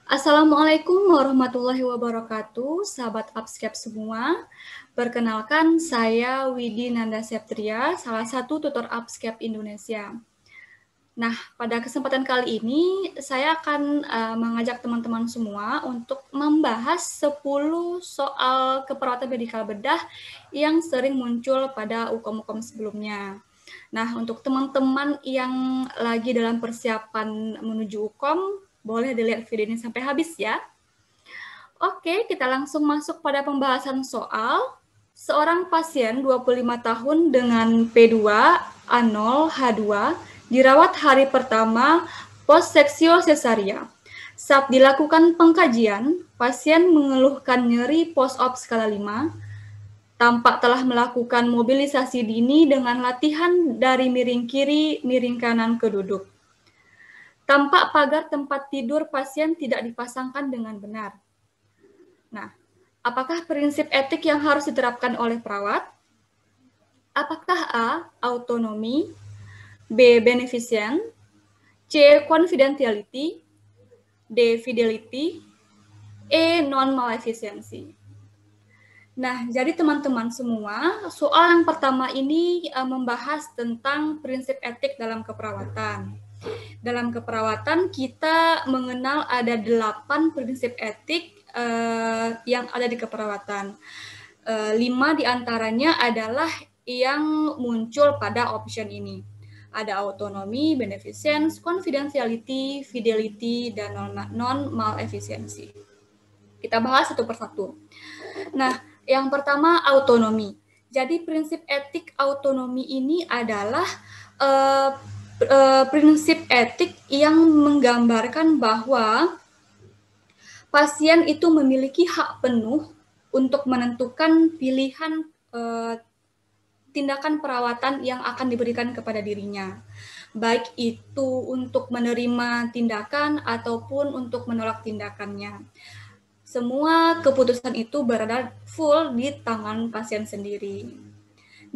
Assalamualaikum warahmatullahi wabarakatuh, sahabat Upscape semua. Perkenalkan, saya Widi Nanda Septria, salah satu tutor Upscape Indonesia. Nah, pada kesempatan kali ini, saya akan mengajak teman-teman semua untuk membahas 10 soal keperawatan medikal bedah yang sering muncul pada UKOM-UKOM sebelumnya. Nah, untuk teman-teman yang lagi dalam persiapan menuju UKOM, boleh dilihat video ini sampai habis ya. Oke, kita langsung masuk pada pembahasan soal. Seorang pasien 25 tahun dengan P2, A0, H2 dirawat hari pertama postseksio cesaria. Saat dilakukan pengkajian, pasien mengeluhkan nyeri post-op skala 5, tampak telah melakukan mobilisasi dini dengan latihan dari miring kiri, miring kanan ke duduk. Tampak pagar tempat tidur pasien tidak dipasangkan dengan benar. Nah, apakah prinsip etik yang harus diterapkan oleh perawat? Apakah A. Autonomi, B. Beneficent, C. Confidentiality, D. Fidelity, E. Non-maleficence. Nah, jadi teman-teman semua, soal yang pertama ini membahas tentang prinsip etik dalam keperawatan. Dalam keperawatan kita mengenal ada 8 prinsip etik yang ada di keperawatan. 5 diantaranya adalah yang muncul pada option ini. Ada autonomi, beneficence, confidentiality, fidelity, dan non-maleficence. Kita bahas satu persatu. Nah, yang pertama autonomi. Jadi prinsip etik autonomi ini adalah prinsip etik yang menggambarkan bahwa pasien itu memiliki hak penuh untuk menentukan pilihan tindakan perawatan yang akan diberikan kepada dirinya. Baik itu untuk menerima tindakan ataupun untuk menolak tindakannya. Semua keputusan itu berada full di tangan pasien sendiri.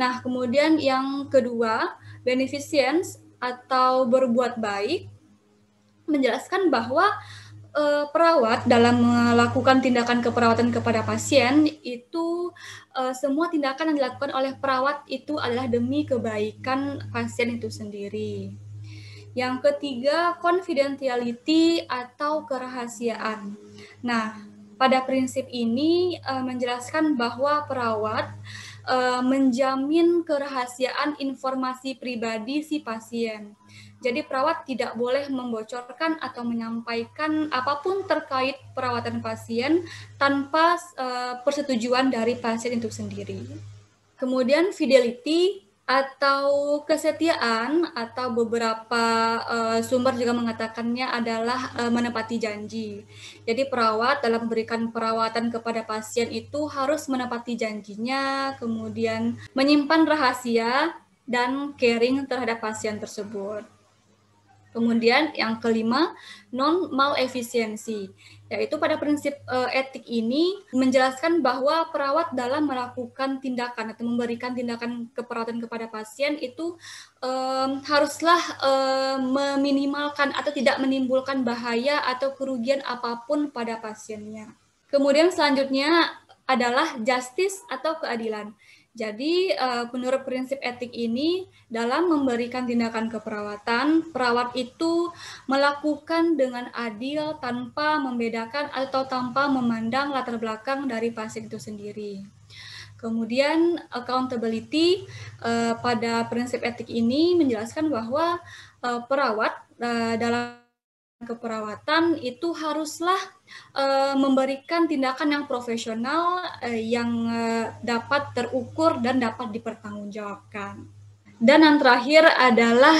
Nah, kemudian yang kedua, beneficence atau berbuat baik menjelaskan bahwa perawat dalam melakukan tindakan keperawatan kepada pasien itu semua tindakan yang dilakukan oleh perawat itu adalah demi kebaikan pasien itu sendiri. Yang ketiga, confidentiality atau kerahasiaan. Nah, pada prinsip ini menjelaskan bahwa perawat menjamin kerahasiaan informasi pribadi si pasien. Jadi perawat tidak boleh membocorkan atau menyampaikan apapun terkait perawatan pasien tanpa persetujuan dari pasien itu sendiri. Kemudian fidelity atau kesetiaan atau beberapa sumber juga mengatakannya adalah menepati janji. Jadi perawat dalam memberikan perawatan kepada pasien itu harus menepati janjinya, kemudian menyimpan rahasia dan caring terhadap pasien tersebut. Kemudian yang kelima, non-malefisiensi, yaitu pada prinsip etik ini menjelaskan bahwa perawat dalam melakukan tindakan atau memberikan tindakan keperawatan kepada pasien itu haruslah meminimalkan atau tidak menimbulkan bahaya atau kerugian apapun pada pasiennya. Kemudian selanjutnya adalah justice atau keadilan. Jadi menurut prinsip etik ini dalam memberikan tindakan keperawatan, perawat itu melakukan dengan adil tanpa membedakan atau tanpa memandang latar belakang dari pasien itu sendiri. Kemudian accountability pada prinsip etik ini menjelaskan bahwa perawat dalam keperawatan itu haruslah memberikan tindakan yang profesional yang dapat terukur dan dapat dipertanggungjawabkan. Dan yang terakhir adalah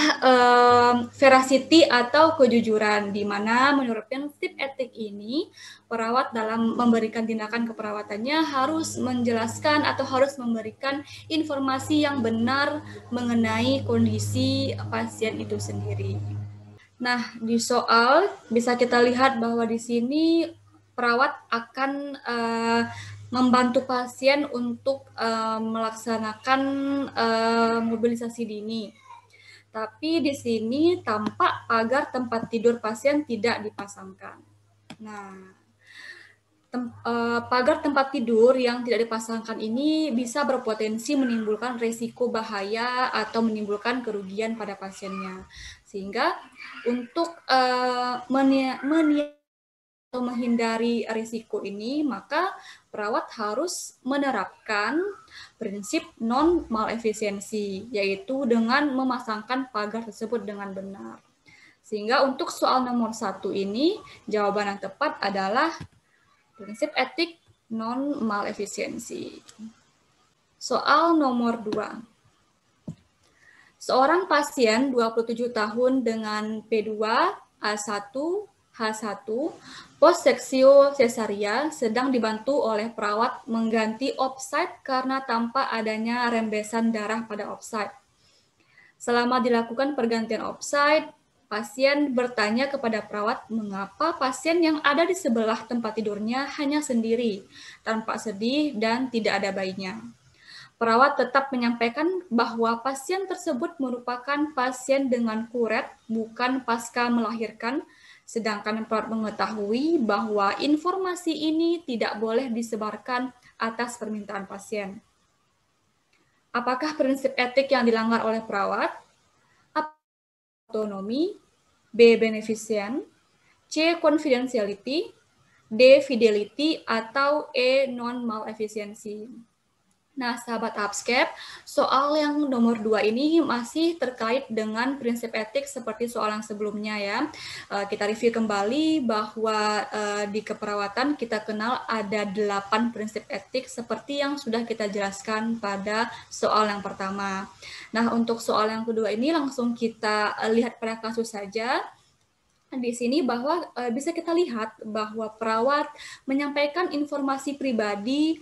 veracity atau kejujuran, di mana menurut prinsip etik ini perawat dalam memberikan tindakan keperawatannya harus menjelaskan atau harus memberikan informasi yang benar mengenai kondisi pasien itu sendiri. Nah, di soal bisa kita lihat bahwa di sini perawat akan membantu pasien untuk melaksanakan mobilisasi dini. Tapi di sini tampak pagar tempat tidur pasien tidak dipasangkan. Nah, pagar tempat tidur yang tidak dipasangkan ini bisa berpotensi menimbulkan risiko bahaya atau menimbulkan kerugian pada pasiennya. Sehingga untuk atau menghindari risiko ini, maka perawat harus menerapkan prinsip non-malefisiensi, yaitu dengan memasangkan pagar tersebut dengan benar. Sehingga untuk soal nomor 1 ini, jawaban yang tepat adalah prinsip etik non-malefisiensi. Soal nomor 2. Seorang pasien 27 tahun dengan P2, A1, H1, postseksio cesaria sedang dibantu oleh perawat mengganti offside karena tanpa adanya rembesan darah pada offside. Selama dilakukan pergantian offside, pasien bertanya kepada perawat mengapa pasien yang ada di sebelah tempat tidurnya hanya sendiri, tanpa sedih dan tidak ada bayinya. Perawat tetap menyampaikan bahwa pasien tersebut merupakan pasien dengan kuret, bukan pasca melahirkan, sedangkan perawat mengetahui bahwa informasi ini tidak boleh disebarkan atas permintaan pasien. Apakah prinsip etik yang dilanggar oleh perawat? A. Autonomi, B. Beneficent, C. Confidentiality, D. Fidelity, atau E. Non-malefficiency. Nah, sahabat Upscape, soal yang nomor 2 ini masih terkait dengan prinsip etik seperti soal yang sebelumnya ya. Kita review kembali bahwa di keperawatan kita kenal ada 8 prinsip etik seperti yang sudah kita jelaskan pada soal yang pertama. Nah, untuk soal yang kedua ini langsung kita lihat pada kasus saja. Di sini bahwa bisa kita lihat bahwa perawat menyampaikan informasi pribadi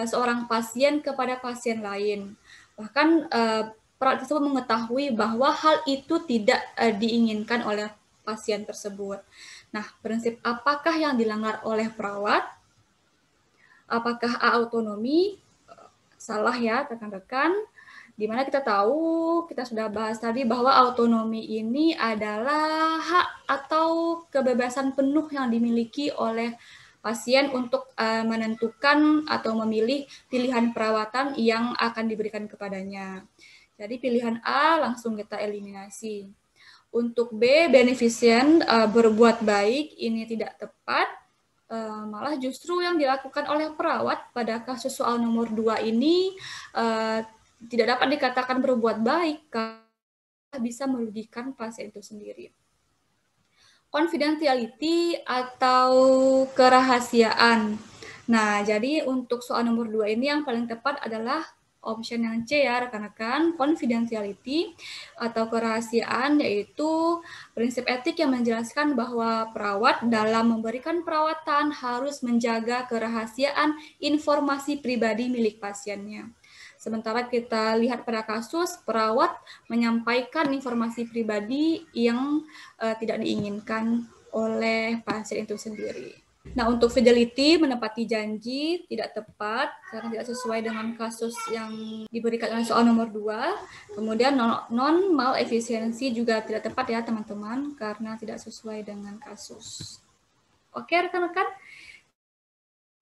seorang pasien kepada pasien lain. Bahkan perawat tersebut mengetahui bahwa hal itu tidak diinginkan oleh pasien tersebut. Nah, prinsip apakah yang dilanggar oleh perawat? Apakah autonomi? Salah ya, rekan-rekan. Di mana kita tahu, kita sudah bahas tadi bahwa autonomi ini adalah hak atau kebebasan penuh yang dimiliki oleh pasien untuk menentukan atau memilih pilihan perawatan yang akan diberikan kepadanya. Jadi pilihan A langsung kita eliminasi. Untuk B, beneficent, berbuat baik, ini tidak tepat. Malah justru yang dilakukan oleh perawat pada kasus soal nomor 2 ini tidak dapat dikatakan berbuat baik karena bisa merugikan pasien itu sendiri. Confidentiality atau kerahasiaan. Nah, jadi untuk soal nomor 2 ini yang paling tepat adalah option yang C ya rekan-rekan, confidentiality atau kerahasiaan, yaitu prinsip etik yang menjelaskan bahwa perawat dalam memberikan perawatan harus menjaga kerahasiaan informasi pribadi milik pasiennya. Sementara kita lihat pada kasus, perawat menyampaikan informasi pribadi yang tidak diinginkan oleh pasien itu sendiri. Nah, untuk fidelity, menepati janji, tidak tepat karena tidak sesuai dengan kasus yang diberikan oleh soal nomor 2. Kemudian non-malefficiency juga tidak tepat ya teman-teman, karena tidak sesuai dengan kasus. Oke rekan-rekan.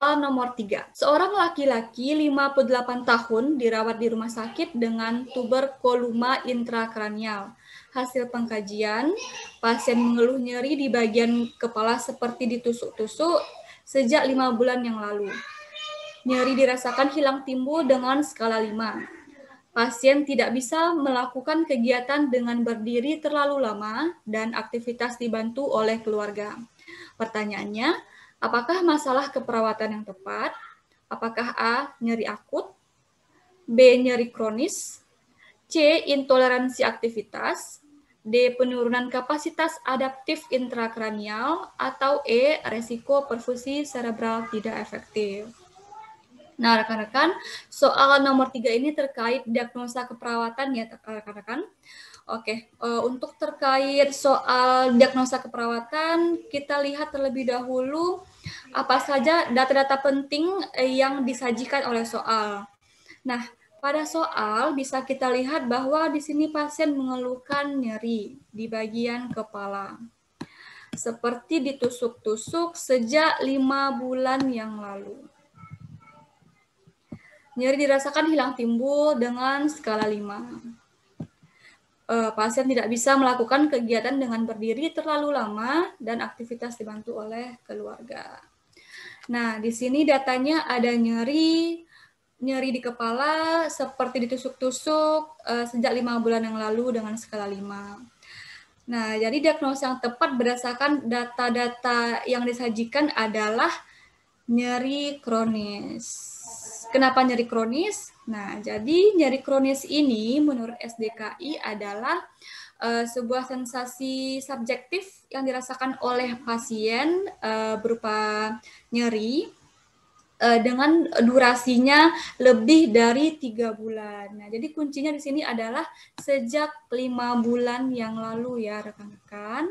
Nomor 3. Seorang laki-laki 58 tahun dirawat di rumah sakit dengan tuberkuloma intrakranial. Hasil pengkajian, pasien mengeluh nyeri di bagian kepala seperti ditusuk-tusuk sejak 5 bulan yang lalu. Nyeri dirasakan hilang timbul dengan skala 5. Pasien tidak bisa melakukan kegiatan dengan berdiri terlalu lama dan aktivitas dibantu oleh keluarga. Pertanyaannya, apakah masalah keperawatan yang tepat? Apakah A. nyeri akut, B. nyeri kronis, C. intoleransi aktivitas, D. penurunan kapasitas adaptif intrakranial, atau E. resiko perfusi cerebral tidak efektif? Nah, rekan-rekan, soal nomor 3 ini terkait diagnosa keperawatan ya, rekan-rekan. Oke, untuk terkait soal diagnosa keperawatan, kita lihat terlebih dahulu apa saja data-data penting yang disajikan oleh soal. Nah, pada soal bisa kita lihat bahwa di sini pasien mengeluhkan nyeri di bagian kepala. seperti ditusuk-tusuk sejak 5 bulan yang lalu. Nyeri dirasakan hilang timbul dengan skala 5. Pasien tidak bisa melakukan kegiatan dengan berdiri terlalu lama dan aktivitas dibantu oleh keluarga. Nah, di sini datanya ada nyeri di kepala seperti ditusuk-tusuk sejak 5 bulan yang lalu dengan skala 5. Nah, jadi diagnosa yang tepat berdasarkan data-data yang disajikan adalah nyeri kronis. Kenapa nyeri kronis? Nah, jadi nyeri kronis ini menurut SDKI adalah sebuah sensasi subjektif yang dirasakan oleh pasien berupa nyeri dengan durasinya lebih dari 3 bulan. Nah, jadi kuncinya di sini adalah sejak 5 bulan yang lalu ya rekan-rekan.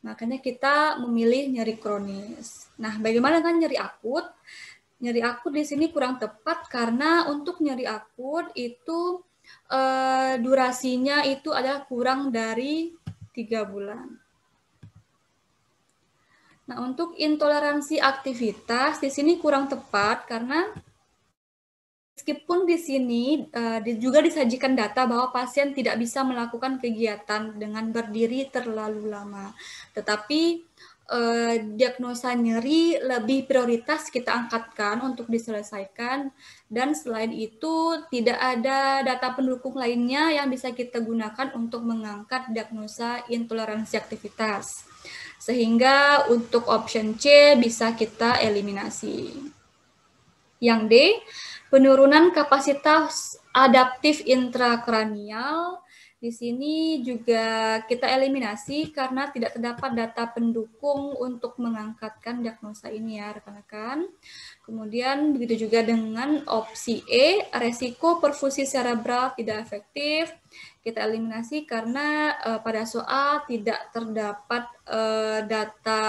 Makanya kita memilih nyeri kronis. Nah, bagaimana dengan nyeri akut? Nyeri akut di sini kurang tepat karena untuk nyeri akut itu durasinya itu adalah kurang dari 3 bulan. Nah, untuk intoleransi aktivitas di sini kurang tepat karena meskipun di sini juga disajikan data bahwa pasien tidak bisa melakukan kegiatan dengan berdiri terlalu lama. Tetapi diagnosa nyeri lebih prioritas kita angkatkan untuk diselesaikan, dan selain itu tidak ada data pendukung lainnya yang bisa kita gunakan untuk mengangkat diagnosa intoleransi aktivitas. Sehingga untuk option C bisa kita eliminasi. Yang D, penurunan kapasitas adaptif intrakranial. Di sini juga kita eliminasi karena tidak terdapat data pendukung untuk mengangkatkan diagnosa ini ya rekan-rekan. Kemudian begitu juga dengan opsi E, resiko perfusi cerebral tidak efektif. Kita eliminasi karena pada soal tidak terdapat data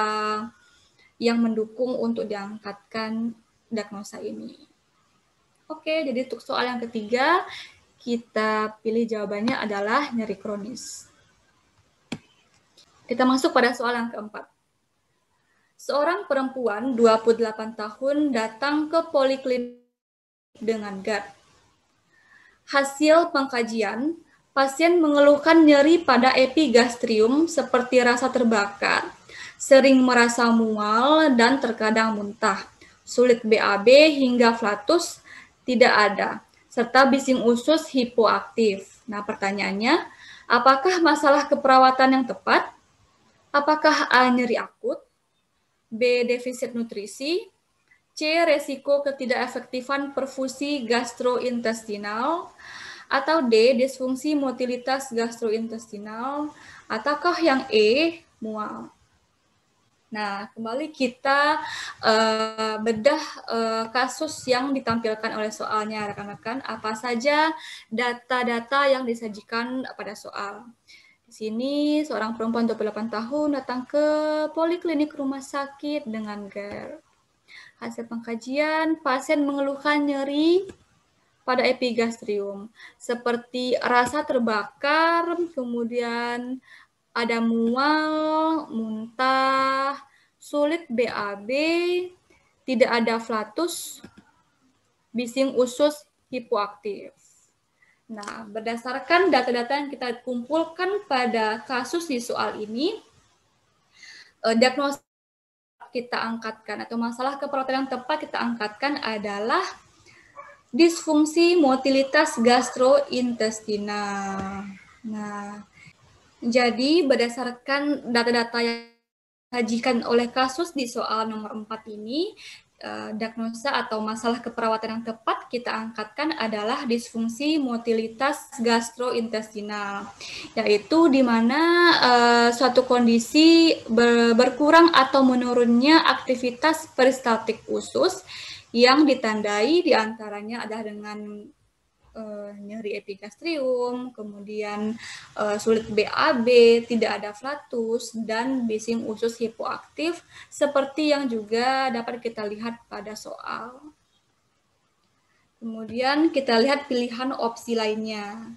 yang mendukung untuk diangkatkan diagnosa ini. Oke, jadi untuk soal yang ketiga, kita pilih jawabannya adalah nyeri kronis. Kita masuk pada soal yang keempat. Seorang perempuan 28 tahun datang ke poliklinik dengan GERD. Hasil pengkajian, pasien mengeluhkan nyeri pada epigastrium seperti rasa terbakar, sering merasa mual dan terkadang muntah, sulit BAB hingga flatus tidak ada, serta bising usus hipoaktif. Nah, pertanyaannya, apakah masalah keperawatan yang tepat? Apakah A, nyeri akut? B, defisit nutrisi? C, resiko ketidakefektifan perfusi gastrointestinal? Atau D, disfungsi motilitas gastrointestinal? Ataukah yang E, mual? Nah, kembali kita bedah kasus yang ditampilkan oleh soalnya, rekan-rekan. Apa saja data-data yang disajikan pada soal. Di sini, seorang perempuan 28 tahun datang ke poliklinik rumah sakit dengan GERD. Hasil pengkajian, pasien mengeluhkan nyeri pada epigastrium, seperti rasa terbakar, kemudian ada mual, muntah, sulit BAB, tidak ada flatus, bising usus hipoaktif. Nah, berdasarkan data-data yang kita kumpulkan pada kasus di soal ini, diagnosa kita angkatkan atau masalah keperawatan yang tepat kita angkatkan adalah disfungsi motilitas gastrointestinal. Nah, jadi berdasarkan data-data yang disajikan oleh kasus di soal nomor 4 ini, diagnosa atau masalah keperawatan yang tepat kita angkatkan adalah disfungsi motilitas gastrointestinal, yaitu di mana suatu kondisi berkurang atau menurunnya aktivitas peristaltik usus yang ditandai diantaranya adalah dengan nyeri epigastrium, kemudian sulit BAB, tidak ada flatus, dan bising usus hipoaktif, seperti yang juga dapat kita lihat pada soal. Kemudian kita lihat pilihan opsi lainnya.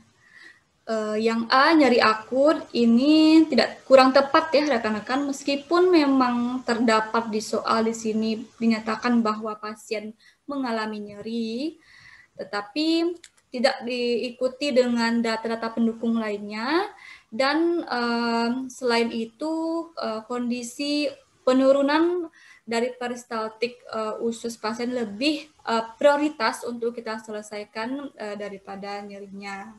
Yang A, nyeri akut, ini kurang tepat ya rekan-rekan, meskipun memang terdapat di soal di sini dinyatakan bahwa pasien mengalami nyeri, tetapi tidak diikuti dengan data-data pendukung lainnya, dan selain itu kondisi penurunan dari peristaltik usus pasien lebih prioritas untuk kita selesaikan daripada nyerinya.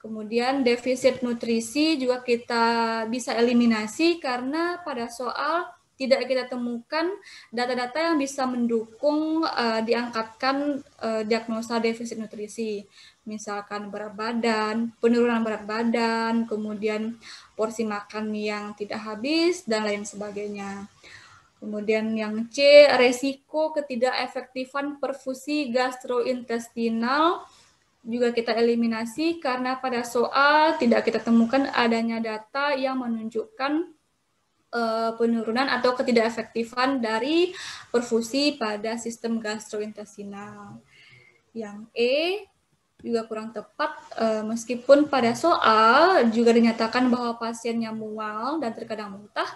Kemudian defisit nutrisi juga kita bisa eliminasi karena pada soal tidak kita temukan data-data yang bisa mendukung diangkatkan diagnosa defisit nutrisi. Misalkan berat badan, penurunan berat badan, kemudian porsi makan yang tidak habis, dan lain sebagainya. Kemudian yang C, resiko ketidakefektifan perfusi gastrointestinal juga kita eliminasi karena pada soal tidak kita temukan adanya data yang menunjukkan penurunan atau ketidakefektifan dari perfusi pada sistem gastrointestinal. Yang E juga kurang tepat, meskipun pada soal juga dinyatakan bahwa pasiennya mual dan terkadang muntah,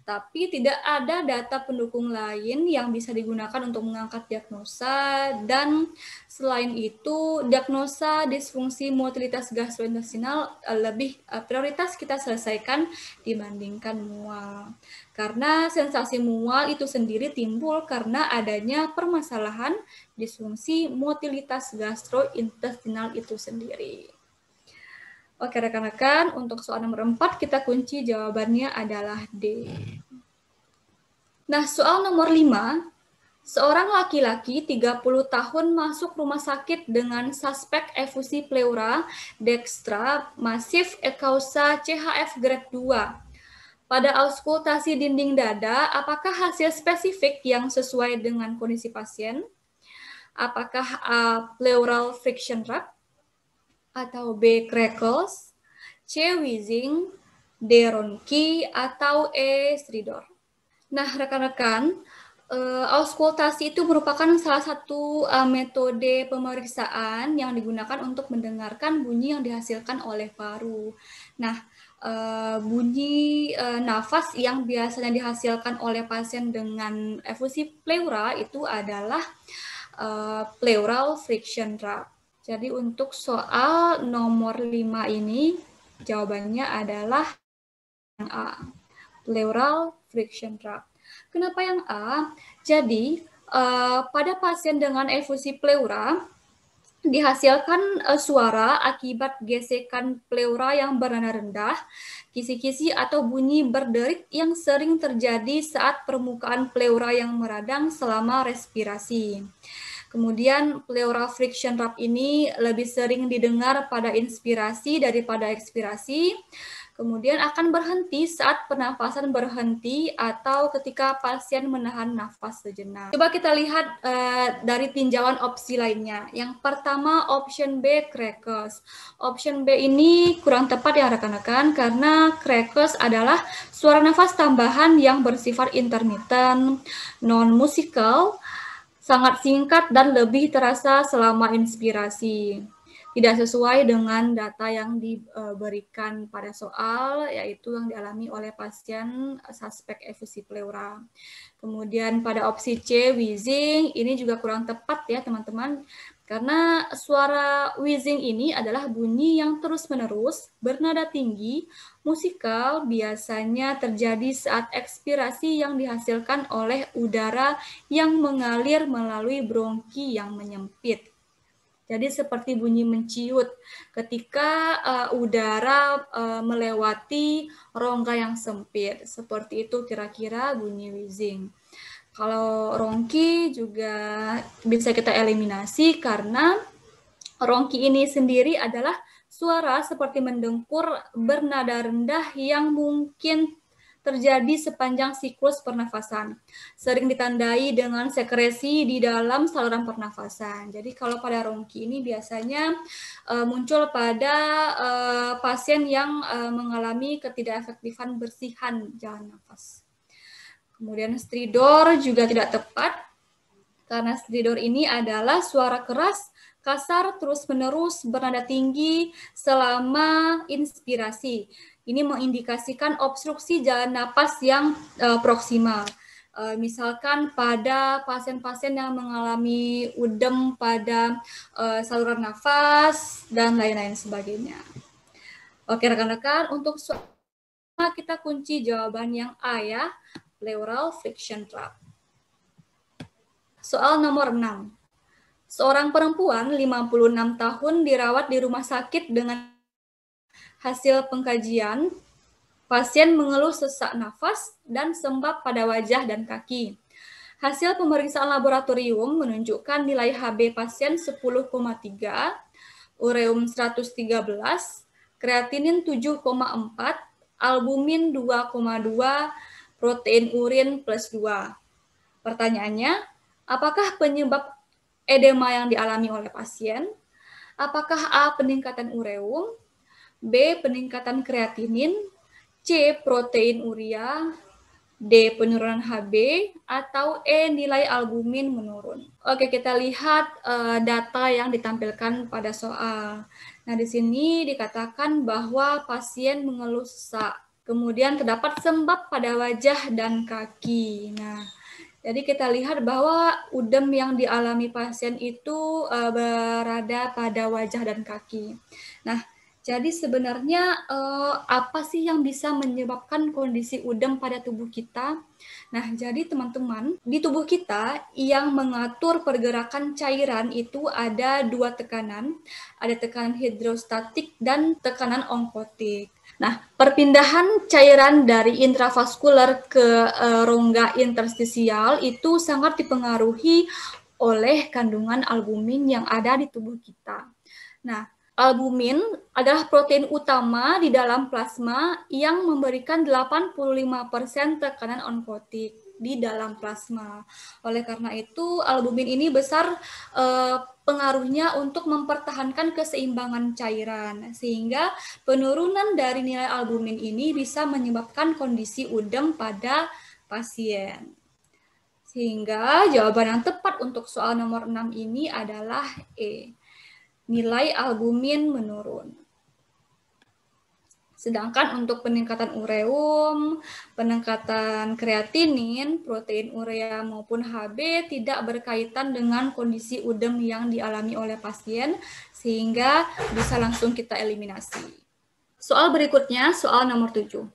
tapi tidak ada data pendukung lain yang bisa digunakan untuk mengangkat diagnosa, dan selain itu diagnosa disfungsi motilitas gastrointestinal lebih prioritas kita selesaikan dibandingkan mual. Karena sensasi mual itu sendiri timbul karena adanya permasalahan disfungsi motilitas gastrointestinal itu sendiri. Oke rekan-rekan, untuk soal nomor 4 kita kunci jawabannya adalah D. Nah, soal nomor 5, seorang laki-laki 30 tahun masuk rumah sakit dengan suspek efusi pleura dextra masif ekausa CHF grade 2. Pada auskultasi dinding dada, apakah hasil spesifik yang sesuai dengan kondisi pasien? Apakah A, pleural friction wrap, atau B, crackles, C, wheezing, D, ronki, atau E, stridor? Nah, rekan-rekan, auskultasi itu merupakan salah satu metode pemeriksaan yang digunakan untuk mendengarkan bunyi yang dihasilkan oleh paru. Nah, bunyi nafas yang biasanya dihasilkan oleh pasien dengan efusi pleura itu adalah pleural friction wrap. Jadi untuk soal nomor 5 ini jawabannya adalah yang A, pleural friction wrap. Kenapa yang A? Jadi pada pasien dengan efusi pleura dihasilkan suara akibat gesekan pleura yang bernada rendah, kisi-kisi atau bunyi berderit yang sering terjadi saat permukaan pleura yang meradang selama respirasi. Kemudian pleural friction wrap ini lebih sering didengar pada inspirasi daripada ekspirasi. Kemudian akan berhenti saat pernafasan berhenti atau ketika pasien menahan nafas sejenak. Coba kita lihat dari tinjauan opsi lainnya. Yang pertama option B, crackles. Option B ini kurang tepat ya rekan-rekan, karena crackles adalah suara nafas tambahan yang bersifat intermittent, non-musikal, sangat singkat dan lebih terasa selama inspirasi. Tidak sesuai dengan data yang diberikan pada soal, yaitu yang dialami oleh pasien suspek efusi pleura. Kemudian pada opsi C, wheezing, ini juga kurang tepat ya teman-teman, karena suara wheezing ini adalah bunyi yang terus-menerus, bernada tinggi, musikal, biasanya terjadi saat ekspirasi yang dihasilkan oleh udara yang mengalir melalui bronki yang menyempit. Jadi seperti bunyi menciut ketika udara melewati rongga yang sempit. Seperti itu kira-kira bunyi wheezing. Kalau ronki juga bisa kita eliminasi karena ronki ini sendiri adalah suara seperti mendengkur bernada rendah yang mungkin terjadi sepanjang siklus pernafasan. Sering ditandai dengan sekresi di dalam saluran pernafasan. Jadi kalau pada ronki ini biasanya muncul pada pasien yang mengalami ketidakefektifan bersihan jalan nafas. Kemudian stridor juga tidak tepat, karena stridor ini adalah suara keras kasar terus-menerus bernada tinggi selama inspirasi. Ini mengindikasikan obstruksi jalan napas yang proksimal. Misalkan pada pasien-pasien yang mengalami udem pada saluran nafas dan lain-lain sebagainya. Oke rekan-rekan, untuk soal kita kunci jawaban yang A ya, pleural friction trap. Soal nomor 6. Seorang perempuan 56 tahun dirawat di rumah sakit dengan hasil pengkajian, pasien mengeluh sesak nafas dan sembab pada wajah dan kaki. Hasil pemeriksaan laboratorium menunjukkan nilai Hb pasien 10,3, ureum 113, kreatinin 7,4, albumin 2,2, protein urin plus 2. Pertanyaannya, apakah penyebab edema yang dialami oleh pasien? Apakah A. peningkatan ureum, B. peningkatan kreatinin, C. protein urea, D. penurunan Hb, atau E. nilai albumin menurun? Oke, kita lihat data yang ditampilkan pada soal. Nah, di sini dikatakan bahwa pasien mengeluh sesak, kemudian terdapat sembab pada wajah dan kaki. Nah, jadi kita lihat bahwa udem yang dialami pasien itu berada pada wajah dan kaki. Nah, jadi sebenarnya apa sih yang bisa menyebabkan kondisi udem pada tubuh kita? Nah, jadi teman-teman, di tubuh kita yang mengatur pergerakan cairan itu ada dua tekanan, ada tekanan hidrostatik dan tekanan onkotik. Nah, perpindahan cairan dari intravaskular ke rongga interstisial itu sangat dipengaruhi oleh kandungan albumin yang ada di tubuh kita. Nah, albumin adalah protein utama di dalam plasma yang memberikan 85% tekanan onkotik di dalam plasma. Oleh karena itu, albumin ini besar pengaruhnya untuk mempertahankan keseimbangan cairan, sehingga penurunan dari nilai albumin ini bisa menyebabkan kondisi udem pada pasien. Sehingga jawaban yang tepat untuk soal nomor 6 ini adalah E. Nilai albumin menurun. Sedangkan untuk peningkatan ureum, peningkatan kreatinin, protein urea maupun Hb tidak berkaitan dengan kondisi udem yang dialami oleh pasien, sehingga bisa langsung kita eliminasi. Soal berikutnya, soal nomor 7.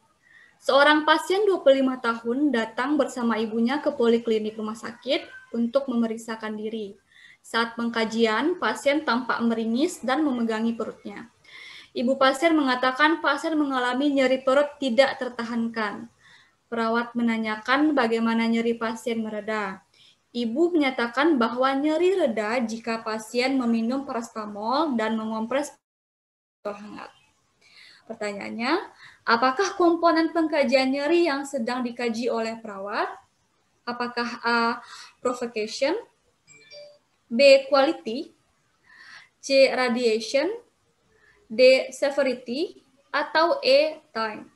Seorang pasien 25 tahun datang bersama ibunya ke poliklinik rumah sakit untuk memeriksakan diri. Saat pengkajian, pasien tampak meringis dan memegangi perutnya. Ibu pasien mengatakan pasien mengalami nyeri perut tidak tertahankan. Perawat menanyakan bagaimana nyeri pasien mereda. Ibu menyatakan bahwa nyeri reda jika pasien meminum paracetamol dan mengompres hangat. Pertanyaannya, apakah komponen pengkajian nyeri yang sedang dikaji oleh perawat? Apakah A. provocation, B. quality, C. radiation, D. severity, atau E. time?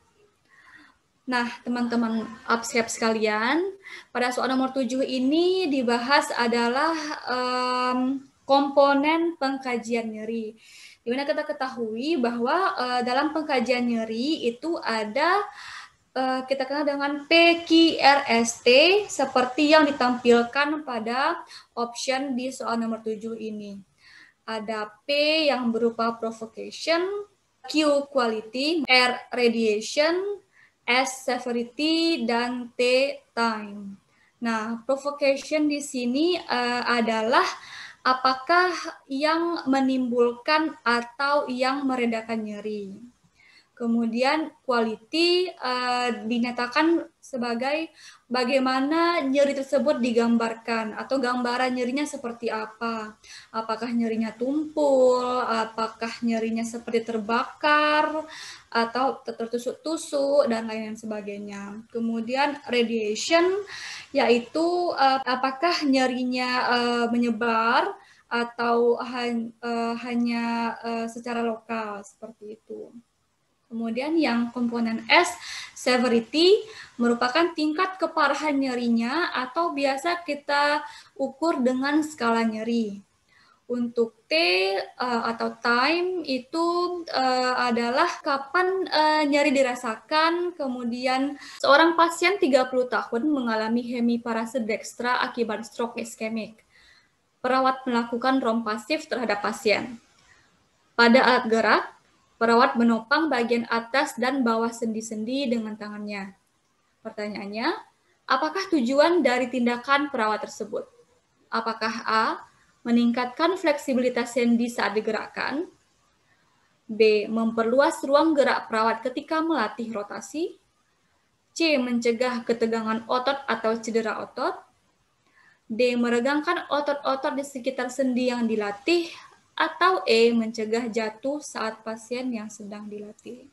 Nah, teman-teman absep sekalian, pada soal nomor 7 ini dibahas adalah komponen pengkajian nyeri. Dimana kita ketahui bahwa dalam pengkajian nyeri itu ada kita kenal dengan PQRST seperti yang ditampilkan pada option di soal nomor 7 ini. Ada P yang berupa provocation, Q quality, R radiation, S severity, dan T time. Nah, provocation di sini adalah apakah yang menimbulkan atau yang meredakan nyeri. Kemudian quality dinyatakan sebagai bagaimana nyeri tersebut digambarkan atau gambaran nyerinya seperti apa. Apakah nyerinya tumpul, apakah nyerinya seperti terbakar, atau tertusuk-tusuk, dan lain sebagainya. Kemudian radiation, yaitu apakah nyerinya menyebar atau hanya secara lokal, seperti itu. Kemudian yang komponen S, severity, merupakan tingkat keparahan nyerinya atau biasa kita ukur dengan skala nyeri. Untuk T atau time itu adalah kapan nyeri dirasakan, kemudian seorang pasien 30 tahun mengalami hemiparese dekstra akibat stroke iskemik. Perawat melakukan rom pasif terhadap pasien. Pada alat gerak, perawat menopang bagian atas dan bawah sendi-sendi dengan tangannya. Pertanyaannya, apakah tujuan dari tindakan perawat tersebut? Apakah A, meningkatkan fleksibilitas sendi saat digerakkan, B, memperluas ruang gerak perawat ketika melatih rotasi, C, mencegah ketegangan otot atau cedera otot, D, meregangkan otot-otot di sekitar sendi yang dilatih, atau E, mencegah jatuh saat pasien yang sedang dilatih.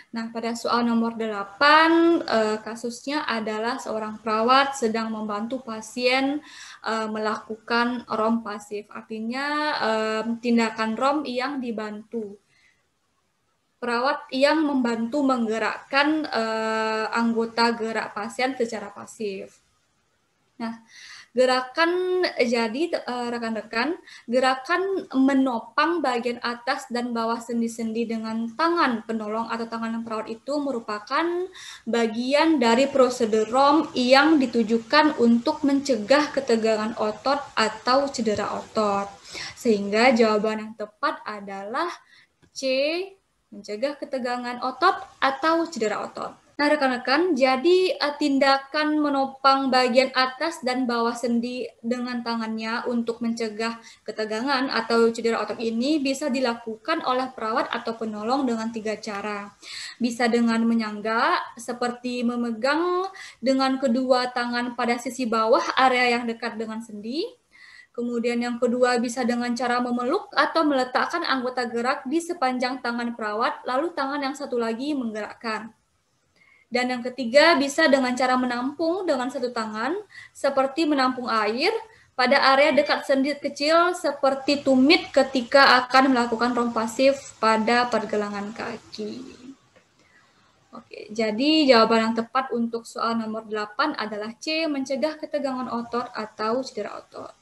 Nah, pada soal nomor 8, kasusnya adalah seorang perawat sedang membantu pasien melakukan rom pasif. Artinya tindakan rom yang dibantu. Perawat yang membantu menggerakkan anggota gerak pasien secara pasif. Nah, gerakan jadi rekan-rekan, gerakan menopang bagian atas dan bawah sendi-sendi dengan tangan penolong atau tangan perawat itu merupakan bagian dari prosedur ROM yang ditujukan untuk mencegah ketegangan otot atau cedera otot. Sehingga jawaban yang tepat adalah C, mencegah ketegangan otot atau cedera otot. Nah, rekan-rekan, jadi tindakan menopang bagian atas dan bawah sendi dengan tangannya untuk mencegah ketegangan atau cedera otot ini bisa dilakukan oleh perawat atau penolong dengan 3 cara. Bisa dengan menyangga, seperti memegang dengan kedua tangan pada sisi bawah area yang dekat dengan sendi. Kemudian yang kedua bisa dengan cara memeluk atau meletakkan anggota gerak di sepanjang tangan perawat, lalu tangan yang satu lagi menggerakkan. Dan yang ketiga bisa dengan cara menampung dengan satu tangan, seperti menampung air pada area dekat sendi kecil seperti tumit ketika akan melakukan rom pasif pada pergelangan kaki. Oke, jadi jawaban yang tepat untuk soal nomor 8 adalah C, mencegah ketegangan otot atau cedera otot.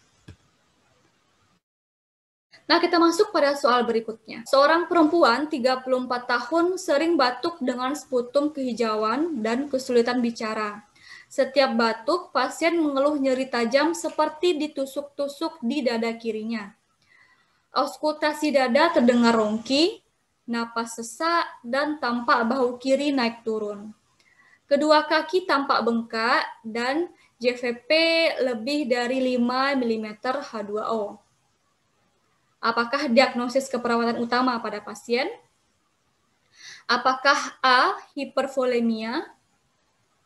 Nah, kita masuk pada soal berikutnya. Seorang perempuan 34 tahun sering batuk dengan sputum kehijauan dan kesulitan bicara. Setiap batuk, pasien mengeluh nyeri tajam seperti ditusuk-tusuk di dada kirinya. Auskultasi dada terdengar rongki, napas sesak, dan tampak bahu kiri naik turun. Kedua kaki tampak bengkak dan JVP lebih dari 5 mm H2O. Apakah diagnosis keperawatan utama pada pasien? Apakah A, hipervolemia,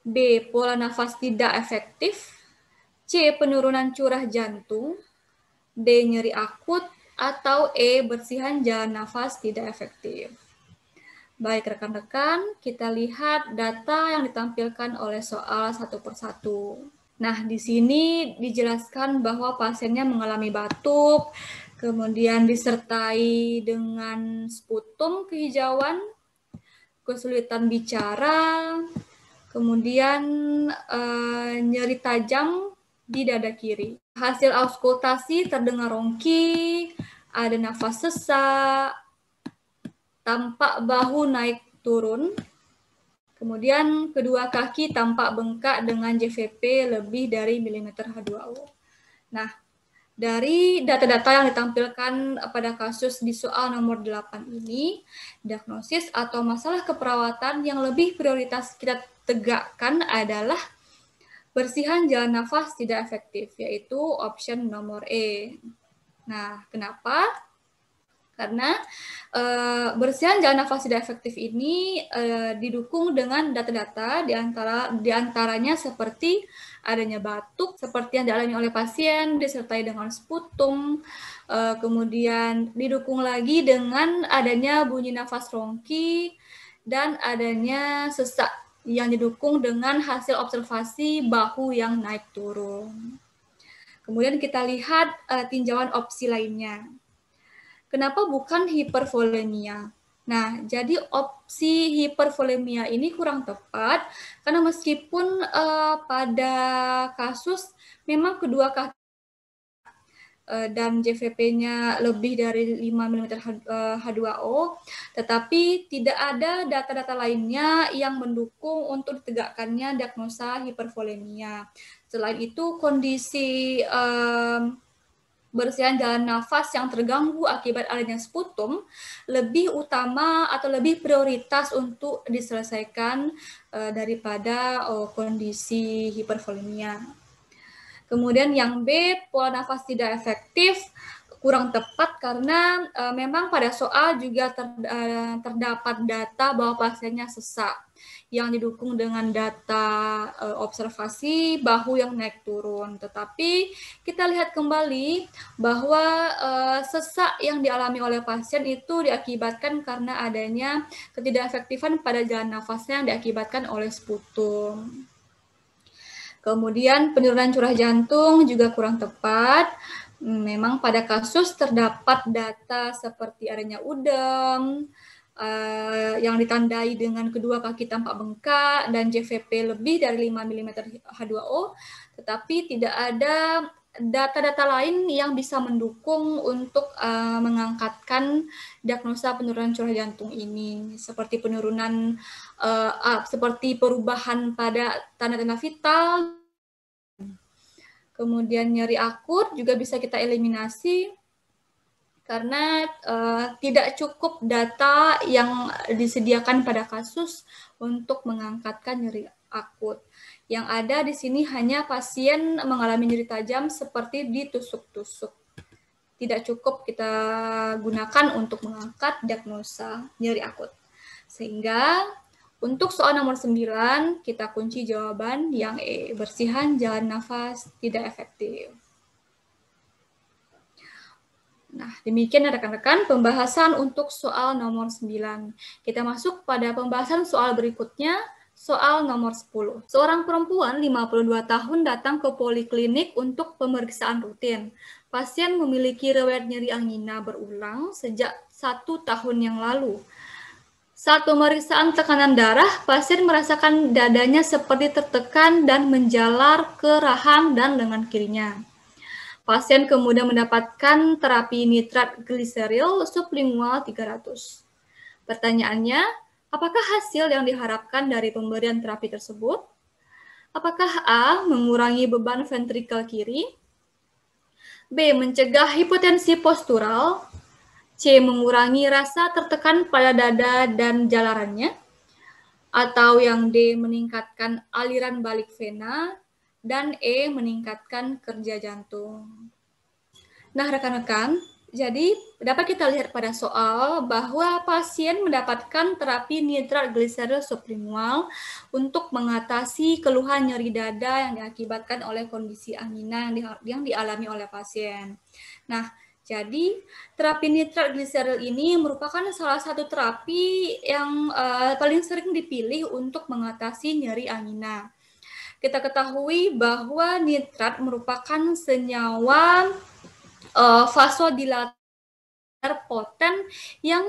B, pola nafas tidak efektif, C, penurunan curah jantung, D, nyeri akut, atau E, bersihan jalan nafas tidak efektif? Baik rekan-rekan, kita lihat data yang ditampilkan oleh soal satu persatu. Nah, di sini dijelaskan bahwa pasiennya mengalami batuk, kemudian disertai dengan sputum kehijauan, kesulitan bicara, kemudian nyeri tajam di dada kiri. Hasil auskultasi terdengar rongki, ada nafas sesak, tampak bahu naik turun, kemudian kedua kaki tampak bengkak dengan JVP lebih dari milimeter H2O. Nah, dari data-data yang ditampilkan pada kasus di soal nomor 8 ini, diagnosis atau masalah keperawatan yang lebih prioritas kita tegakkan adalah bersihan jalan nafas tidak efektif, yaitu option nomor E. Nah, kenapa? Karena bersihan jalan nafas tidak efektif ini didukung dengan data-data diantaranya seperti adanya batuk seperti yang dialami oleh pasien disertai dengan sputum, kemudian didukung lagi dengan adanya bunyi nafas rongki dan adanya sesak yang didukung dengan hasil observasi bahu yang naik turun. Kemudian kita lihat tinjauan opsi lainnya. Kenapa bukan hipervolemia? Nah, jadi opsi hipervolemia ini kurang tepat karena meskipun pada kasus memang kedua kaki, dan JVP-nya lebih dari 5 mm H2O, tetapi tidak ada data-data lainnya yang mendukung untuk ditegakkannya diagnosa hipervolemia. Selain itu, kondisi bersihan jalan nafas yang terganggu akibat adanya sputum lebih utama atau lebih prioritas untuk diselesaikan daripada kondisi hipervolemia. Kemudian yang B, pola nafas tidak efektif, kurang tepat karena memang pada soal juga terdapat data bahwa pasiennya sesak yang didukung dengan data observasi bahu yang naik turun. Tetapi kita lihat kembali bahwa sesak yang dialami oleh pasien itu diakibatkan karena adanya ketidakefektifan pada jalan nafasnya yang diakibatkan oleh sputum. Kemudian penurunan curah jantung juga kurang tepat. Memang pada kasus terdapat data seperti adanya udem, yang ditandai dengan kedua kaki tampak bengkak dan JVP lebih dari 5 mm H2O, tetapi tidak ada data-data lain yang bisa mendukung untuk mengangkatkan diagnosa penurunan curah jantung ini, seperti penurunan seperti perubahan pada tanda-tanda vital. Kemudian nyeri akut juga bisa kita eliminasi karena tidak cukup data yang disediakan pada kasus untuk mengangkatkan nyeri akut. Yang ada di sini hanya pasien mengalami nyeri tajam seperti ditusuk-tusuk. Tidak cukup kita gunakan untuk mengangkat diagnosa nyeri akut. Sehingga untuk soal nomor 9, kita kunci jawaban yang E, bersihan jalan nafas tidak efektif. Nah, demikian rekan-rekan pembahasan untuk soal nomor 9. Kita masuk pada pembahasan soal berikutnya, soal nomor 10. Seorang perempuan 52 tahun datang ke poliklinik untuk pemeriksaan rutin. Pasien memiliki riwayat nyeri angina berulang sejak 1 tahun yang lalu. Saat pemeriksaan tekanan darah, pasien merasakan dadanya seperti tertekan dan menjalar ke rahang dan lengan kirinya. Pasien kemudian mendapatkan terapi nitrat gliseril sublingual 300. Pertanyaannya, apakah hasil yang diharapkan dari pemberian terapi tersebut? Apakah A, mengurangi beban ventrikel kiri? B, mencegah hipotensi postural? C, mengurangi rasa tertekan pada dada dan jalarannya? Atau yang D, meningkatkan aliran balik vena? Dan E, meningkatkan kerja jantung. Nah, rekan-rekan, jadi dapat kita lihat pada soal bahwa pasien mendapatkan terapi nitrat gliseril sublingual untuk mengatasi keluhan nyeri dada yang diakibatkan oleh kondisi angina yang dialami oleh pasien. Nah, jadi terapi nitrat gliseril ini merupakan salah satu terapi yang paling sering dipilih untuk mengatasi nyeri angina. Kita ketahui bahwa nitrat merupakan senyawa vasodilator poten yang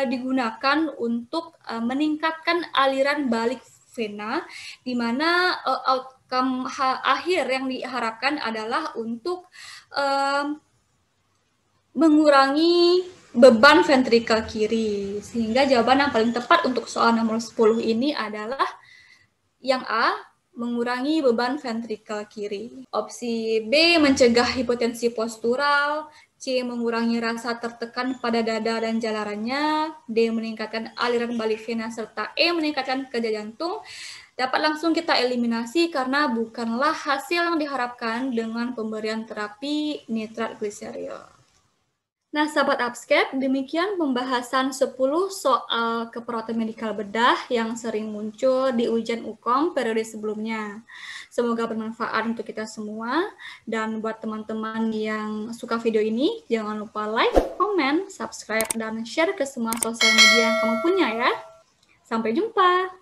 digunakan untuk meningkatkan aliran balik vena, di mana outcome akhir yang diharapkan adalah untuk mengurangi beban ventrikel kiri. Sehingga jawaban yang paling tepat untuk soal nomor 10 ini adalah yang A, mengurangi beban ventrikel kiri. Opsi B, mencegah hipotensi postural. C, mengurangi rasa tertekan pada dada dan jalarannya. D, meningkatkan aliran balik vena. Serta E, meningkatkan kerja jantung. Dapat langsung kita eliminasi karena bukanlah hasil yang diharapkan dengan pemberian terapi nitrat gliseril. Nah, sahabat Abskep, demikian pembahasan 10 soal keperawatan medikal bedah yang sering muncul di ujian UKOM periode sebelumnya. Semoga bermanfaat untuk kita semua, dan buat teman-teman yang suka video ini, jangan lupa like, komen, subscribe, dan share ke semua sosial media yang kamu punya ya. Sampai jumpa!